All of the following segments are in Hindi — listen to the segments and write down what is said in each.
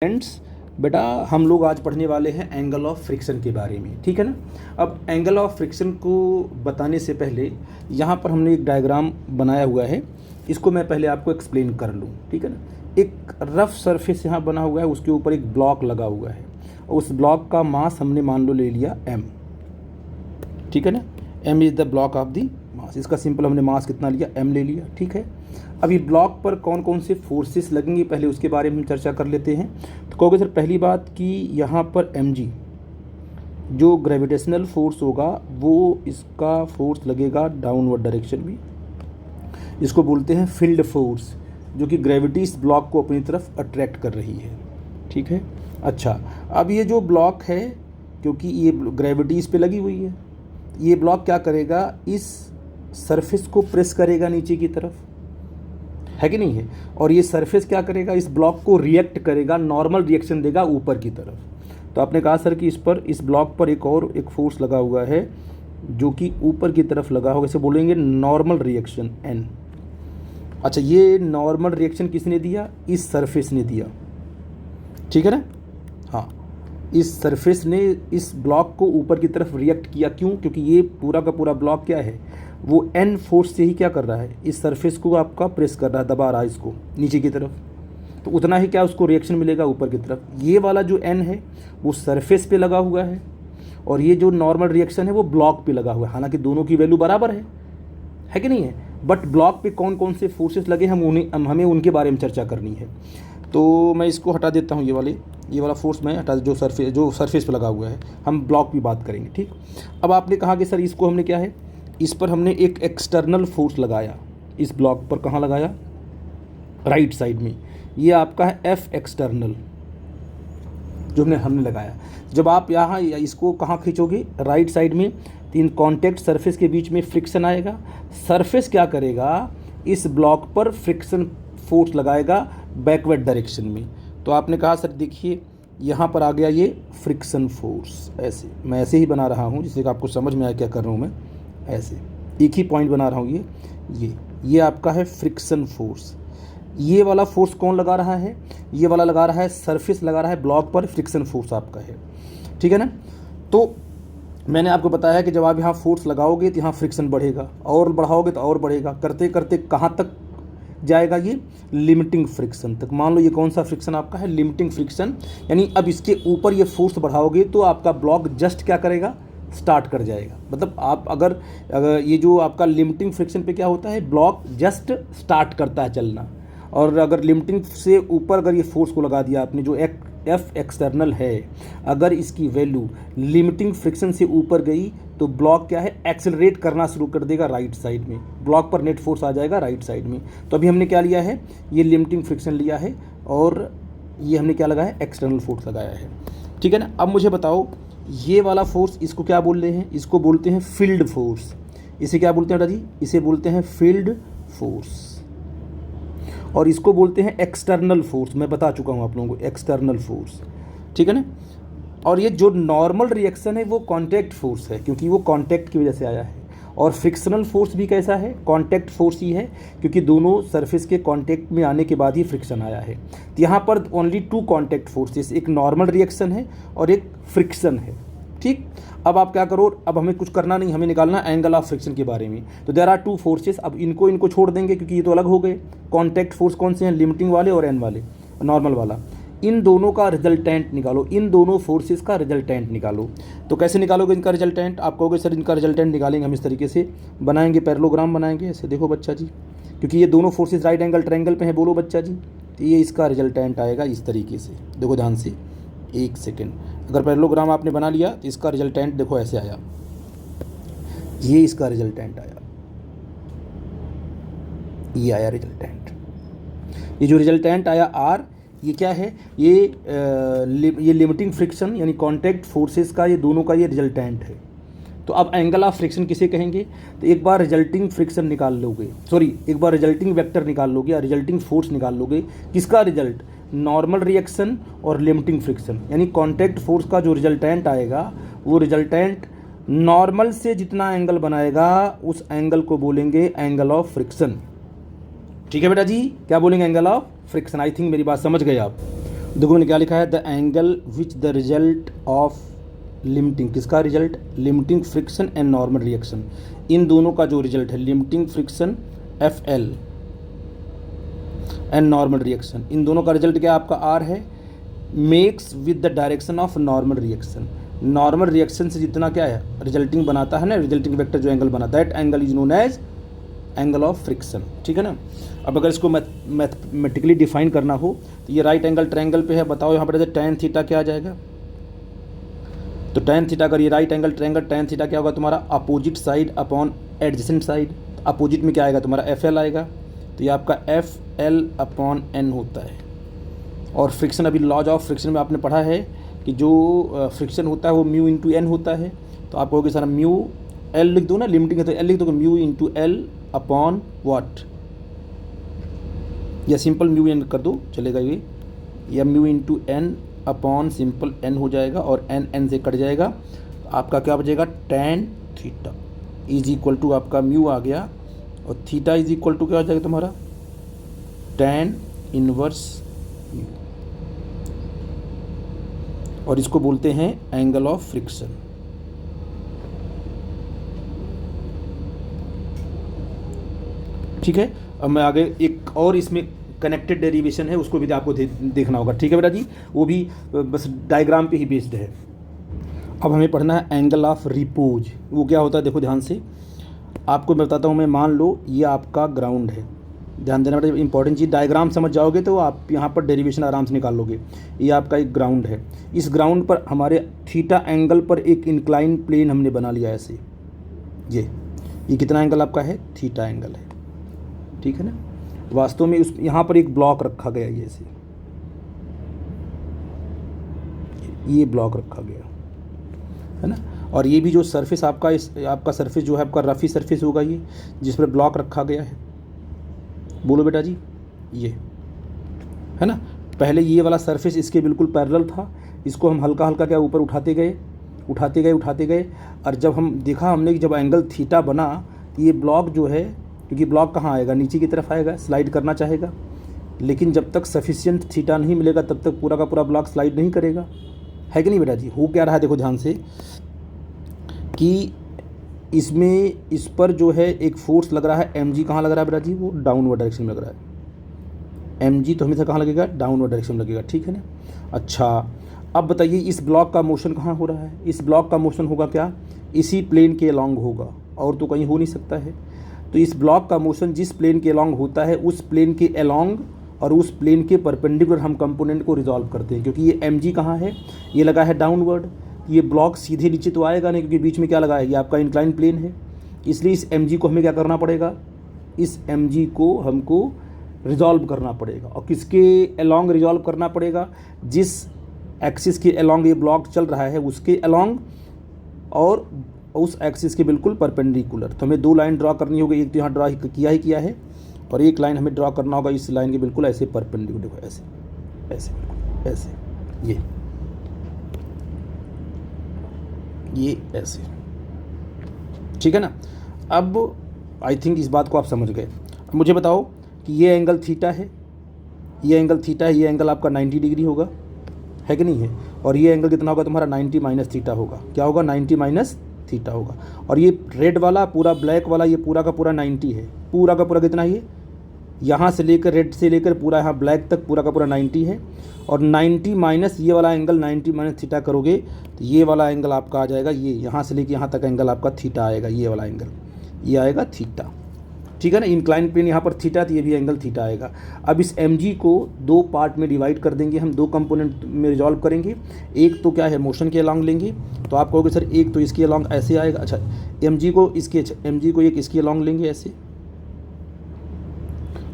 फ्रेंड्स, बेटा हम लोग आज पढ़ने वाले हैं एंगल ऑफ फ्रिक्शन के बारे में। ठीक है ना। अब एंगल ऑफ फ्रिक्शन को बताने से पहले यहाँ पर हमने एक डायग्राम बनाया हुआ है, इसको मैं पहले आपको एक्सप्लेन कर लूँ। ठीक है ना। एक रफ सरफेस यहाँ बना हुआ है, उसके ऊपर एक ब्लॉक लगा हुआ है और उस ब्लॉक का मास हमने मान लो ले लिया m। ठीक है ना। m is the block of the mass. इसका सिंपल हमने मास कितना लिया, m ले लिया। ठीक है। अभी ब्लॉक पर कौन कौन से फोर्सेस लगेंगे पहले उसके बारे में हम चर्चा कर लेते हैं। तो कहोगे सर पहली बात कि यहाँ पर mg जो ग्रेविटेशनल फोर्स होगा वो इसका फोर्स लगेगा डाउनवर्ड डायरेक्शन में, इसको बोलते हैं फील्ड फोर्स, जो कि ग्रेविटी इस ब्लॉक को अपनी तरफ अट्रैक्ट कर रही है। ठीक है। अच्छा, अब ये जो ब्लॉक है, क्योंकि ये ग्रेविटी इस पे लगी हुई है, ये ब्लॉक क्या करेगा, इस सरफेस को प्रेस करेगा नीचे की तरफ, है कि नहीं है। और ये सरफेस क्या करेगा, इस ब्लॉक को रिएक्ट करेगा, नॉर्मल रिएक्शन देगा ऊपर की तरफ। तो आपने कहा सर कि इस ब्लॉक पर एक फोर्स लगा हुआ है जो कि ऊपर की तरफ लगा होगा, इसे बोलेंगे नॉर्मल रिएक्शन n। अच्छा, ये नॉर्मल रिएक्शन किसने दिया, इस सरफेस ने दिया। ठीक है ना। हाँ, इस सरफेस ने इस ब्लॉक को ऊपर की तरफ रिएक्ट किया। क्यों? क्योंकि ये पूरा का पूरा ब्लॉक क्या है, वो n फोर्स से ही क्या कर रहा है, इस सरफेस को आपका प्रेस कर रहा है, दबा रहा है इसको नीचे की तरफ। तो उतना ही क्या उसको रिएक्शन मिलेगा ऊपर की तरफ। ये वाला जो n है वो सरफेस पे लगा हुआ है और ये जो नॉर्मल रिएक्शन है वो ब्लॉक पे लगा हुआ है। हालांकि दोनों की वैल्यू बराबर है कि नहीं है। बट ब्लॉक पे कौन कौन से फोर्सेस लगे हमें उनके बारे में चर्चा करनी है। तो मैं इसको हटा देता हूँ, ये वाला फोर्स मैं हटा, जो सरफेस पे लगा हुआ है। हम ब्लॉक की बात करेंगे। ठीक। अब आपने कहा कि सर इसको हमने क्या है, इस पर हमने एक एक्सटर्नल फोर्स लगाया, इस ब्लॉक पर कहाँ लगाया, राइट साइड में। ये आपका है एफ एक्सटर्नल जो हमने लगाया। जब आप यहाँ इसको कहाँ खींचोगे, राइट साइड में, तो इन कॉन्टैक्ट सरफेस के बीच में फ्रिक्शन आएगा। सरफेस क्या करेगा, इस ब्लॉक पर फ्रिक्शन फोर्स लगाएगा बैकवर्ड डायरेक्शन में। तो आपने कहा सर देखिए यहाँ पर आ गया ये फ्रिक्शन फोर्स। ऐसे मैं ऐसे ही बना रहा हूँ जिससे कि आपको समझ में आया क्या कर रहा हूँ मैं। ऐसे एक ही पॉइंट बना रहा हूँ। ये आपका है फ्रिक्शन फोर्स। ये वाला फोर्स कौन लगा रहा है, ये वाला लगा रहा है सरफेस, लगा रहा है ब्लॉक पर, फ्रिक्शन फोर्स आपका है। ठीक है ना। तो मैंने आपको बताया कि जब आप यहाँ फोर्स लगाओगे तो यहाँ फ्रिक्शन बढ़ेगा, और बढ़ाओगे तो और बढ़ेगा, करते करते कहाँ तक जाएगा, ये लिमिटिंग फ्रिक्शन तक। मान लो ये कौन सा फ्रिक्शन आपका है, लिमिटिंग फ्रिक्शन। यानी अब इसके ऊपर ये फोर्स बढ़ाओगे तो आपका ब्लॉक जस्ट क्या करेगा, स्टार्ट कर जाएगा। मतलब आप अगर ये जो आपका लिमिटिंग फ्रिक्शन पे क्या होता है, ब्लॉक जस्ट स्टार्ट करता है चलना। और अगर लिमिटिंग से ऊपर अगर ये फोर्स को लगा दिया आपने, जो एफ एक्सटर्नल है, अगर इसकी वैल्यू लिमिटिंग फ्रिक्शन से ऊपर गई तो ब्लॉक क्या है, एक्सेलरेट करना शुरू कर देगा राइट साइड में, ब्लॉक पर नेट फोर्स आ जाएगा राइट साइड में। तो अभी हमने क्या लिया है, ये लिमिटिंग फ्रिक्शन लिया है और ये हमने क्या लगाया, एक्सटर्नल फोर्स लगाया है। ठीक है ना। अब मुझे बताओ ये वाला फोर्स, इसको क्या बोल रहे हैं, इसको बोलते हैं फील्ड फोर्स। इसे क्या बोलते हैं बेटा जी, इसे बोलते हैं फील्ड फोर्स। और इसको बोलते हैं एक्सटर्नल फोर्स। मैं बता चुका हूँ आप लोगों को, एक्सटर्नल फोर्स। ठीक है ना। और ये जो नॉर्मल रिएक्शन है वो कांटेक्ट फोर्स है, क्योंकि वो कांटेक्ट की वजह से आया है। और फ्रिक्शनल फोर्स भी कैसा है, कांटेक्ट फोर्स ही है, क्योंकि दोनों सरफेस के कांटेक्ट में आने के बाद ही फ्रिक्शन आया है। तो यहाँ पर ओनली टू कांटेक्ट फोर्सेस, एक नॉर्मल रिएक्शन है और एक फ्रिक्शन है। ठीक। अब आप क्या करो, अब हमें कुछ करना नहीं, हमें निकालना एंगल ऑफ फ्रिक्शन के बारे में। तो देयर आर टू फोर्सेस। अब इनको छोड़ देंगे क्योंकि ये तो अलग हो गए। कांटेक्ट फोर्स कौन से हैं, लिमिटिंग वाले और एन वाले, नॉर्मल वाला। इन दोनों का रिजल्टेंट निकालो, इन दोनों फोर्सेस का रिजल्टेंट निकालो। तो कैसे निकालोगे इनका रिजल्टेंट, आप कहोगे सर इनका रिजल्टेंट निकालेंगे हम इस तरीके से, बनाएंगे पैरेललोग्राम बनाएंगे ऐसे। देखो बच्चा जी, क्योंकि ये दोनों फोर्सेस राइट एंगल ट्रायंगल पे हैं, बोलो बच्चा जी। तो ये इसका रिजल्टेंट आएगा इस तरीके से। देखो ध्यान से, एक सेकेंड, अगर पैरेललोग्राम आपने बना लिया तो इसका रिजल्टेंट देखो ऐसे आया, ये इसका रिजल्टेंट आया, ये आया रिजल्टेंट। ये जो रिजल्टेंट आया आर, ये क्या है, ये लिमिटिंग फ्रिक्शन यानी कांटेक्ट फोर्सेस का, ये दोनों का ये रिजल्टेंट है। तो अब एंगल ऑफ फ्रिक्शन किसे कहेंगे, तो एक बार रिजल्टिंग फ्रिक्शन निकाल लोगे, एक बार रिजल्टिंग वेक्टर निकाल लोगे या रिजल्टिंग फोर्स निकाल लोगे। किसका रिजल्ट, नॉर्मल रिएक्शन और लिमिटिंग फ्रिक्शन, यानी कांटेक्ट फोर्स का जो रिजल्टेंट आएगा वो रिजल्टेंट नॉर्मल से जितना एंगल बनाएगा उस एंगल को बोलेंगे एंगल ऑफ फ्रिक्शन। ठीक है बेटा जी, क्या बोलेंगे, angle of friction. I think मेरी बात समझ गए आप। देखो मैंने क्या लिखा है, the angle which the result of limiting, किसका result, limiting friction and normal reaction, इन दोनों का जो रिजल्ट है limiting friction F L and normal reaction, इन दोनों का रिजल्ट क्या आपका आर है, makes with the direction of normal reaction, normal reaction से जितना क्या है रिजल्टिंग बनाता है ना, रिजल्टिंग वेक्टर जो एंगल बनाता है, that angle is known as angle of friction, ठीक है ना। अब अगर इसको मैथमेटिकली डिफाइन करना हो तो ये राइट एंगल ट्रायंगल पे है, बताओ यहाँ पर टैन थीटा क्या आ जाएगा, तो टैन थीटा अगर ये right angle triangle, tan theta क्या होगा तुम्हारा opposite side upon adjacent side, opposite में क्या आएगा तुम्हारा एफ एल आएगा, तो ये आपका एफ एल अपॉन एन होता है। और फ्रिक्शन, अभी लॉज ऑफ फ्रिक्शन में आपने पढ़ा है कि जो फ्रिक्शन होता है वो म्यू इंटू एन होता है, तो आप कहोगे सर म्यू एल लिख दो ना, लिमिटिंग है तो एल लिख दो, mu into L upon what, या सिंपल म्यू एन कर दो चलेगा ये, या mu into N upon simple N हो जाएगा, और एन एन से कट जाएगा, तो आपका क्या बचेगा, tan theta is equal to आपका म्यू आ गया, और थीटा इज इक्वल टू क्या हो जाएगा तुम्हारा, टैन इनवर्स म्यू, और इसको बोलते हैं एंगल ऑफ फ्रिक्शन। ठीक है, अब मैं आगे एक और इसमें कनेक्टेड डेरिवेशन है, उसको भी आपको देखना होगा, ठीक है बेटा जी, वो भी बस डायग्राम पे ही बेस्ड है। अब हमें पढ़ना है एंगल ऑफ रिपोज, वो क्या होता है देखो ध्यान से, आपको मैं बताता हूँ, मैं मान लो ये आपका ग्राउंड है, ध्यान देना बेटा, इंपॉर्टेंट चीज़, डायग्राम समझ जाओगे तो आप यहाँ पर डेरिवेशन आराम से निकाल लोगे। ये आपका एक ग्राउंड है, इस ग्राउंड पर हमारे थीटा एंगल पर एक इंक्लाइन प्लेन हमने बना लिया ऐसे, ये कितना एंगल आपका है, थीटा एंगल है, ठीक है ना। वास्तव में उस यहाँ पर एक ब्लॉक रखा गया, ये ऐसे ये ब्लॉक रखा गया है ना, और ये भी जो सरफेस आपका आपका सरफेस जो है आपका रफी सरफेस होगा, ये जिस पर ब्लॉक रखा गया है, बोलो बेटा जी, ये है ना। पहले ये वाला सरफेस इसके बिल्कुल पैरेलल था, इसको हम हल्का हल्का क्या ऊपर उठाते गए, और जब हम देखा हमने कि जब एंगल थीटा बना तो ये ब्लॉक जो है, क्योंकि ब्लॉक कहाँ आएगा, नीचे की तरफ आएगा, स्लाइड करना चाहेगा, लेकिन जब तक सफिशिएंट थीटा नहीं मिलेगा तब तक पूरा का पूरा ब्लॉक स्लाइड नहीं करेगा, है कि नहीं बेटा जी। हो क्या रहा है देखो ध्यान से, कि इसमें इस पर जो है एक फोर्स लग रहा है, mg कहाँ लग रहा है बेटा जी, वो डाउनवर्ड डायरेक्शन में लग रहा है, mg तो हमेशा कहाँ लगेगा, डाउनवर्ड डायरेक्शन में लगेगा, ठीक है ना। अच्छा अब बताइए इस ब्लॉक का मोशन कहाँ हो रहा है, इस ब्लॉक का मोशन होगा क्या, इसी प्लेन के अलॉन्ग होगा, और तो कहीं हो नहीं सकता है। तो इस ब्लॉक का मोशन जिस प्लेन के अलॉन्ग होता है उस प्लेन के अलॉन्ग और उस प्लेन के परपेंडिकुलर हम कंपोनेंट को रिजॉल्व करते हैं, क्योंकि ये mg कहाँ है, ये लगा है डाउनवर्ड, ये ब्लॉक सीधे नीचे तो आएगा नहीं, क्योंकि बीच में क्या लगा है, ये आपका इंक्लाइन प्लेन है, इसलिए इस mg को हमें क्या करना पड़ेगा, इस mg को हमको रिजॉल्व करना पड़ेगा, और किसके अलॉन्ग रिजॉल्व करना पड़ेगा, जिस एक्सिस के अलॉन्ग ये ब्लॉक चल रहा है उसके अलॉन्ग, और उस एक्सिस के बिल्कुल परपेंडिकुलर। तो हमें दो लाइन ड्रॉ करनी होगी, एक तो यहाँ ड्रॉ किया है, और एक लाइन हमें ड्रॉ करना होगा इस लाइन के बिल्कुल ऐसे परपेंडिकुलर, ऐसे ऐसे बिल्कुल ऐसे, ये ऐसे, ठीक है ना। अब आई थिंक इस बात को आप समझ गए। अब मुझे बताओ कि ये एंगल थीटा है, ये एंगल आपका 90 डिग्री होगा, है कि नहीं है, और ये एंगल कितना होगा तुम्हारा 90 माइनस थीटा होगा, क्या होगा 90 माइनस थीटा होगा, और ये रेड वाला पूरा ब्लैक वाला ये पूरा का पूरा 90 है, पूरा का पूरा कितना, ये यहाँ से लेकर रेड से लेकर पूरा यहाँ ब्लैक तक पूरा का पूरा 90 है, और 90 माइनस ये वाला एंगल 90 माइनस थीटा करोगे तो ये वाला एंगल आपका आ जाएगा, ये यहाँ से लेकर यहाँ तक एंगल आपका थीटा आएगा, ये वाला एंगल ये आएगा थीटा, ठीक है ना। इंक्लाइन प्लेन यहाँ पर थीटा, तो ये भी एंगल थीटा आएगा। अब इस mg को दो पार्ट में डिवाइड कर देंगे हम, दो कंपोनेंट में रिजॉल्व करेंगे, एक तो क्या है मोशन के अलॉन्ग लेंगे, तो आप कहोगे सर एक तो इसके अलॉन्ग ऐसे आएगा, अच्छा mg को एक इसके अलॉन्ग लेंगे ऐसे,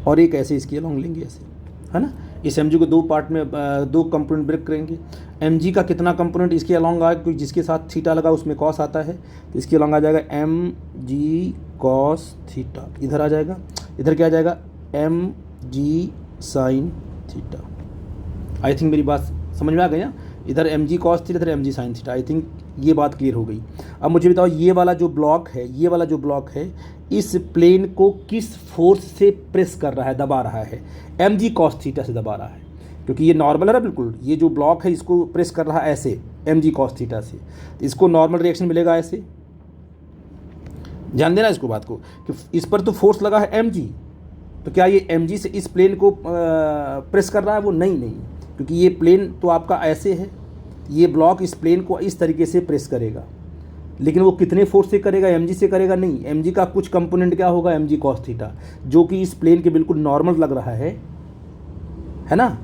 और एक ऐसे इसके अलॉन्ग लेंगे ऐसे, है ना। इस mg को दो पार्ट में दो कंपोनेंट ब्रेक करेंगे, mg का कितना कंपोनेंट इसके अलॉन्ग आएगा, क्योंकि जिसके साथ थीटा लगा उसमें कॉस आता है, तो इसके अलॉन्ग आ जाएगा mg कॉस थीटा, इधर आ जाएगा, इधर क्या आ जाएगा mg sine theta. I think मेरी बात समझ में आ गई ना, इधर mg कॉस थीटा, इधर mg sine theta. I think ये बात क्लियर हो गई। अब मुझे बताओ ये वाला जो ब्लॉक है इस प्लेन को किस फोर्स से प्रेस कर रहा है, दबा रहा है, mg कॉस थीटा से दबा रहा है, क्योंकि ये नॉर्मल है ना बिल्कुल, ये जो ब्लॉक है इसको प्रेस कर रहा है ऐसे mg cos थीटा से, तो इसको नॉर्मल रिएक्शन मिलेगा ऐसे। ध्यान देना इसको बात को कि इस पर तो फोर्स लगा है mg, तो क्या ये mg से इस प्लेन को प्रेस कर रहा है वो? नहीं, क्योंकि ये प्लेन तो आपका ऐसे है, ये ब्लॉक इस प्लेन को इस तरीके से प्रेस करेगा, लेकिन वो कितने फोर्स से करेगा? mg से करेगा? नहीं, mg का कुछ कंपोनेंट क्या होगा? mg cos थीटा, जो कि इस प्लेन के बिल्कुल नॉर्मल लग रहा है ना,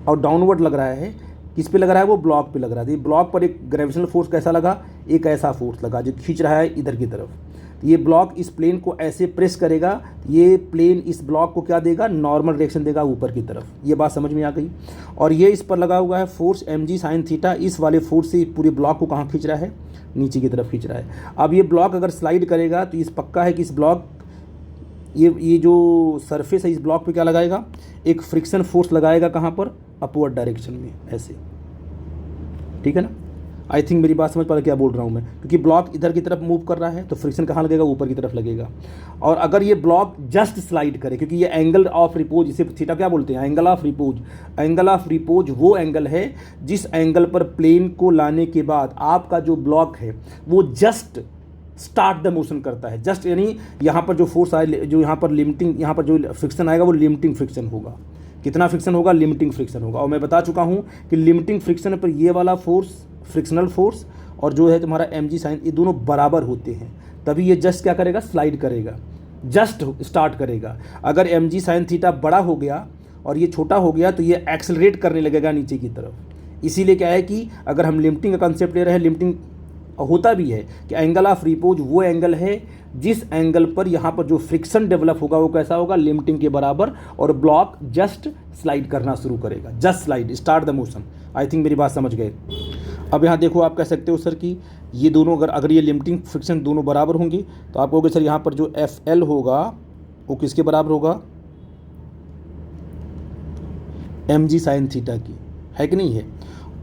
और डाउनवर्ड लग रहा है। किस पे लग रहा है? वो ब्लॉक पे लग रहा है। ये ब्लॉक पर एक ग्रेविटेशनल फोर्स कैसा लगा? एक ऐसा फोर्स लगा जो खींच रहा है इधर की तरफ। ये ब्लॉक इस प्लेन को ऐसे प्रेस करेगा, ये प्लेन इस ब्लॉक को क्या देगा? नॉर्मल रिएक्शन देगा ऊपर की तरफ। ये बात समझ में आ गई। और ये इस पर लगा हुआ है फोर्स mg sin थीटा, इस वाले फोर्स से पूरे ब्लॉक को कहाँ खींच रहा है? नीचे की तरफ खींच रहा है। अब ये ब्लॉक अगर स्लाइड करेगा तो इस पक्का है कि इस ब्लॉक ये जो सरफेस है इस ब्लॉक पे क्या लगाएगा? एक फ्रिक्शन फोर्स लगाएगा। कहाँ पर? अपवर्ड डायरेक्शन में, ऐसे। ठीक है ना? आई थिंक मेरी बात समझ पा रहे क्या बोल रहा हूँ मैं, क्योंकि ब्लॉक इधर की तरफ मूव कर रहा है तो फ्रिक्शन कहाँ लगेगा? ऊपर की तरफ लगेगा। और अगर ये ब्लॉक जस्ट स्लाइड करे, क्योंकि ये एंगल ऑफ रिपोज, इसे थीटा क्या बोलते हैं? Angle of repose. Angle of repose वो एंगल है जिस एंगल पर प्लेन को लाने के बाद आपका जो ब्लॉक है वो जस्ट स्टार्ट द मोशन करता है। जस्ट यानी यहाँ पर जो फोर्स आए, जो यहाँ पर लिमिटिंग, यहाँ पर जो फ्रिक्शन आएगा वो लिमिटिंग फ्रिक्शन होगा। कितना फ्रिक्शन होगा? लिमिटिंग फ्रिक्शन होगा। और मैं बता चुका हूँ कि लिमिटिंग फ्रिक्शन पर ये वाला फोर्स, फ्रिक्शनल फोर्स, और जो है तुम्हारा mg sin, ये दोनों बराबर होते हैं, तभी ये जस्ट क्या करेगा? स्लाइड करेगा, जस्ट स्टार्ट करेगा। अगर mg sin थीटा बड़ा हो गया और ये छोटा हो गया तो ये एक्सेलरेट करने लगेगा नीचे की तरफ। इसीलिए क्या है कि अगर हम लिमिटिंग का कंसेप्ट ले रहे हैं, लिमिटिंग होता भी है कि एंगल ऑफ रिपोज वो एंगल है जिस एंगल पर यहाँ पर जो फ्रिक्शन डेवलप होगा वो कैसा होगा? लिमिटिंग के बराबर, और ब्लॉक जस्ट स्लाइड करना शुरू करेगा। Just slide, start the motion. I think मेरी बात समझ गए। अब यहाँ देखो, आप कह सकते हो सर कि ये दोनों अगर ये लिमिटिंग फ्रिक्शन दोनों बराबर होंगे तो आप कहोगे सर यहाँ पर जो FL होगा वो किसके बराबर होगा? mg sin थीटा की, है कि नहीं है?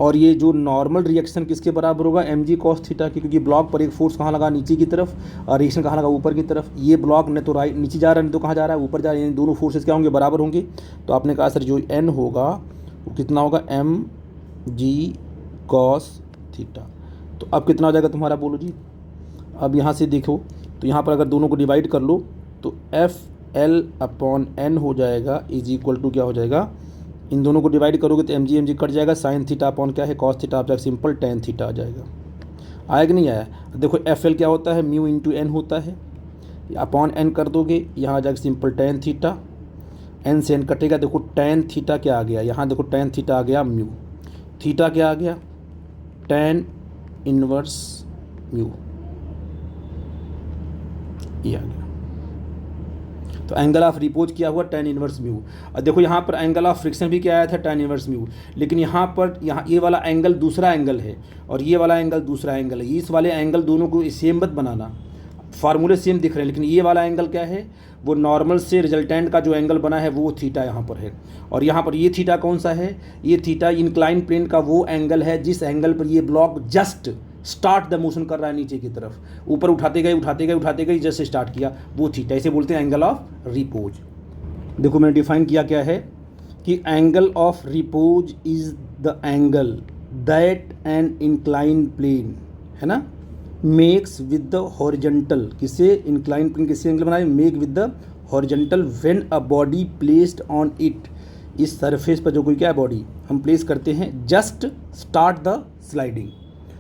और ये जो नॉर्मल रिएक्शन किसके बराबर होगा? mg cos थीटा की, क्योंकि ब्लॉक पर एक फोर्स कहाँ लगा? नीचे की तरफ, और रिएक्शन कहाँ लगा? ऊपर की तरफ। ये ब्लॉक न तो राइट नीचे जा रहा है, न तो कहाँ जा रहा है? ऊपर जा रहा है। यानी दोनों फोर्सेस क्या होंगे? बराबर होंगे। तो आपने कहा सर जो n होगा वो कितना होगा? mg cos theta. तो अब कितना हो जाएगा तुम्हारा? बोलो जी। अब यहाँ से देखो तो यहाँ पर अगर दोनों को डिवाइड कर लो तो FL/n हो जाएगा, इज इक्वल टू क्या हो जाएगा? इन दोनों को डिवाइड करोगे तो mg कट जाएगा, साइन थीटा अपॉन क्या है? कॉस थीटा, आप जाएगा सिंपल tan थीटा आ जाएगा। आया कि नहीं आया? देखो FL क्या होता है? म्यू इंटू n होता है, अपॉन n कर दोगे, यहाँ आ जाएगा सिंपल tan थीटा, n से n कटेगा। देखो tan थीटा क्या आ गया? यहाँ देखो tan थीटा आ गया म्यू, थीटा क्या आ गया? tan इनवर्स म्यू, ये आ गया। तो एंगल ऑफ रिपोज क्या हुआ? tan inverse mu. और देखो यहाँ पर एंगल ऑफ फ्रिक्शन भी क्या आया था? tan inverse mu. लेकिन यहाँ पर ये वाला एंगल दूसरा एंगल है और ये वाला एंगल दूसरा एंगल है। इस वाले एंगल दोनों को सेम मत बनाना, फार्मूले सेम दिख रहे हैं, लेकिन ये वाला एंगल क्या है? वो नॉर्मल से रिजल्टेंट का जो एंगल बना है वो थीटा यहाँ पर है। और यहाँ पर ये थीटा कौन सा है? ये थीटा इंक्लाइन प्लेन का वो एंगल है जिस एंगल पर ये block just start the motion कर रहा है नीचे की तरफ, ऊपर उठाते गए जस्ट स्टार्ट किया, वो थीटा। इसे बोलते हैं एंगल ऑफ रिपोज। देखो मैंने डिफाइन किया क्या है कि angle of repose is the angle that an incline plane, है ना, मेक्स विद द हॉरिजेंटल। किसे? इंक्लाइन प्लेन किससे एंगल बनाए? Make with the horizontal when a body placed on it. इस सरफेस पर जो कोई क्या बॉडी हम प्लेस करते हैं, जस्ट स्टार्ट द स्लाइडिंग।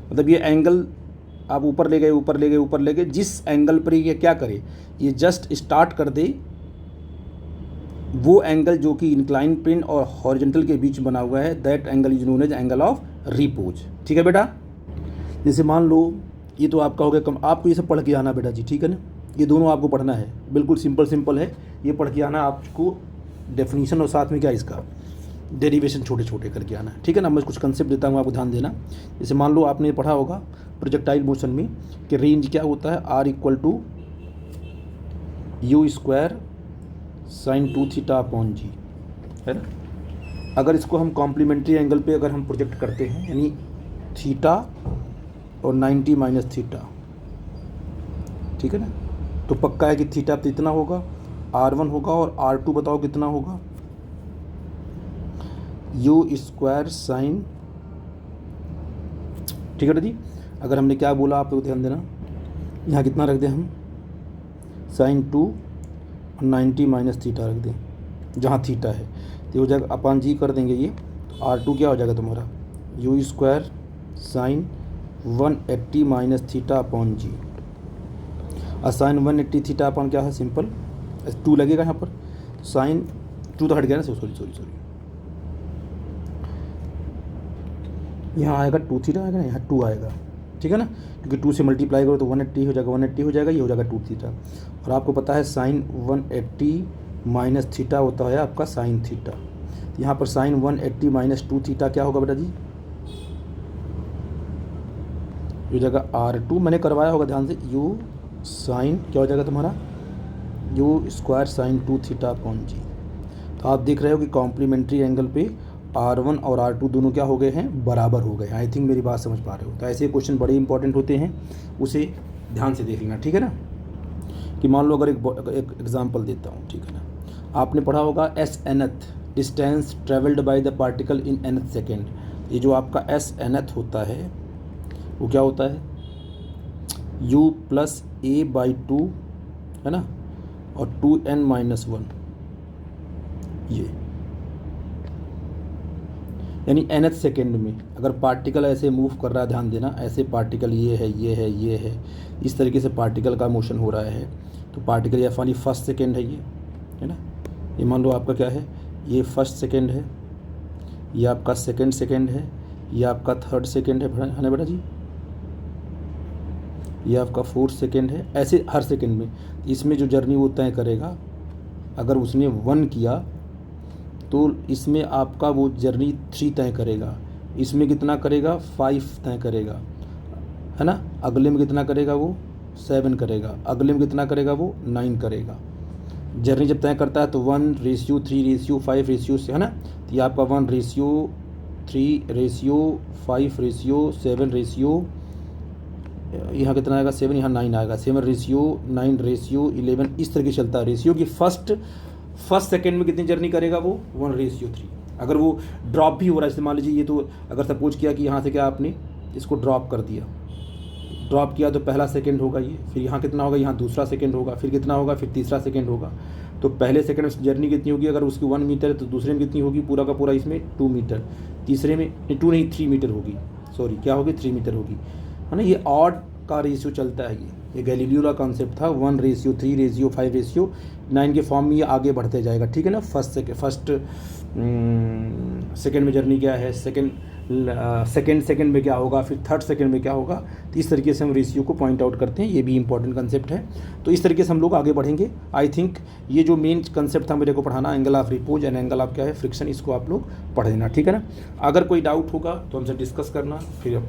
मतलब ये एंगल आप ऊपर ले गए, जिस एंगल पर ये क्या करे? ये जस्ट स्टार्ट कर दे, वो एंगल जो कि इंक्लाइन प्लेन और हॉरिजेंटल के बीच बना हुआ है, that angle is known as angle of repose. ठीक है बेटा? जैसे मान लो ये तो आपका हो गया कम, आपको ये सब पढ़ के आना बेटा जी, ठीक है ना? ये दोनों आपको पढ़ना है, बिल्कुल सिंपल है, ये पढ़ के आना आपको, डेफिनीशन और साथ में क्या इसका डेरिवेशन छोटे छोटे करके आना है, ठीक है ना? मैं कुछ कंसेप्ट देता हूँ, आपको ध्यान देना। जैसे मान लो आपने पढ़ा होगा प्रोजेक्टाइल मोशन में कि रेंज क्या होता है? R equal to u square sine 2 theta upon g, है ना? अगर इसको हम कॉम्प्लीमेंट्री एंगल पे अगर हम प्रोजेक्ट करते हैं, यानी थीटा और 90 माइनस थीटा, ठीक है ना, तो पक्का है कि थीटा तो इतना होगा, R1 होगा, और R2 बताओ कितना होगा? यू स्क्वायर साइन, ठीक है बेटा जी। अगर हमने क्या बोला आप लोग ध्यान देना, यहाँ कितना रख दें हम, साइन 2 और 90 माइनस थीटा रख दें जहाँ थीटा है, तो हो जाएगा अपान जी कर देंगे ये, तो R2 क्या हो जाएगा तुम्हारा, u square sine 180 minus theta upon g. और साइन 180 थीटा अपॉन क्या है, सिंपल 2 लगेगा यहाँ पर, साइन 2 तो हट गया ना, सॉरी यहाँ आएगा 2 थीटा आएगा ना, यहाँ 2 आएगा, ठीक है ना, क्योंकि 2 से मल्टीप्लाई करो तो 180 हो जाएगा, 180 हो जाएगा, ये हो जाएगा 2 थीटा। और आपको पता है साइन 180 माइनस थीटा होता है आपका साइन थीटा, यहाँ पर साइन 180 माइनस 2 थीटा क्या होगा बेटा जी, हो जाएगा R2, मैंने करवाया होगा ध्यान से, यू साइन क्या हो जाएगा तुम्हारा, u square sine 2 theta upon g. तो आप देख रहे हो कि कॉम्प्लीमेंट्री एंगल पे R1 और R2 दोनों क्या हो गए हैं, बराबर हो गए हैं। आई थिंक मेरी बात समझ पा रहे हो। तो ऐसे क्वेश्चन बड़े इंपॉर्टेंट होते हैं, उसे ध्यान से देख लेना, ठीक है ना। कि मान लो अगर एक एग्जांपल देता हूँ, ठीक है ना, आपने पढ़ा होगा S nth distance travelled by the particle in nth second. ये जो आपका एस nth होता है वो क्या होता है, u प्लस a बाई 2 है ना, और 2n माइनस 1, ये यानी nth सेकेंड में अगर पार्टिकल ऐसे मूव कर रहा है, ध्यान देना, ऐसे पार्टिकल ये है, इस तरीके से पार्टिकल का मोशन हो रहा है, तो पार्टिकल या फानी फर्स्ट सेकेंड है ये, है ना, ये मान लो आपका क्या है, ये फर्स्ट सेकेंड है, ये आपका सेकेंड है, ये आपका थर्ड सेकेंड है ना बेटा जी, ये आपका फोर्थ सेकेंड है, ऐसे हर सेकेंड में इसमें जो जर्नी वो तय करेगा, अगर उसने 1 किया तो इसमें आपका वो जर्नी 3 तय करेगा, इसमें कितना करेगा 5 तय करेगा, है ना, अगले में कितना करेगा वो 7 करेगा, अगले में कितना करेगा वो 9 करेगा। जर्नी जब तय करता है तो 1:3:5:6, है ना, तो ये आपका 1:3:5:7, यहाँ कितना आएगा 7, यहाँ 9 आएगा, 7:9:11, इस तरह की चलता है रेशियो की फर्स्ट सेकेंड में कितनी जर्नी करेगा वो 1:3। अगर वो ड्रॉप भी हो रहा है, जैसे मान लीजिए ये तो अगर सपोज किया कि यहाँ से क्या आपने इसको ड्रॉप किया तो पहला सेकेंड होगा ये, फिर यहाँ कितना होगा, यहाँ दूसरा सेकेंड होगा, फिर कितना होगा, फिर तीसरा सेकेंड होगा। तो पहले सेकेंड में जर्नी कितनी होगी, अगर उसकी 1 मीटर है तो दूसरे में कितनी होगी, पूरा का पूरा इसमें 2 मीटर, तीसरे में 3 मीटर होगी, सॉरी क्या होगी 3 मीटर होगी, है ना। ये ऑड का रेशियो चलता है, ये गैलीलियो का कॉन्सेप्ट था, 1:3:5:9 के फॉर्म में ये आगे बढ़ते जाएगा, ठीक है ना। फर्स्ट सेकेंड में जर्नी क्या है, सेकेंड में क्या होगा, फिर थर्ड सेकेंड में क्या होगा, तो इस तरीके से हम रेशियो को पॉइंट आउट करते हैं, ये भी इंपॉर्टेंट कंसेप्ट है। तो इस तरीके से हम लोग आगे बढ़ेंगे। आई थिंक ये जो मेन कंसेप्ट था मेरे को पढ़ाना, angle of repose and angle of क्या है फ्रिक्शन, इसको आप लोग पढ़ लेना, ठीक है ना। अगर कोई डाउट होगा तो हमसे डिस्कस करना, फिर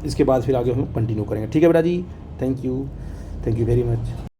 इसके बाद फिर आगे हम कंटिन्यू करेंगे, ठीक है बेटा जी। Thank you very much.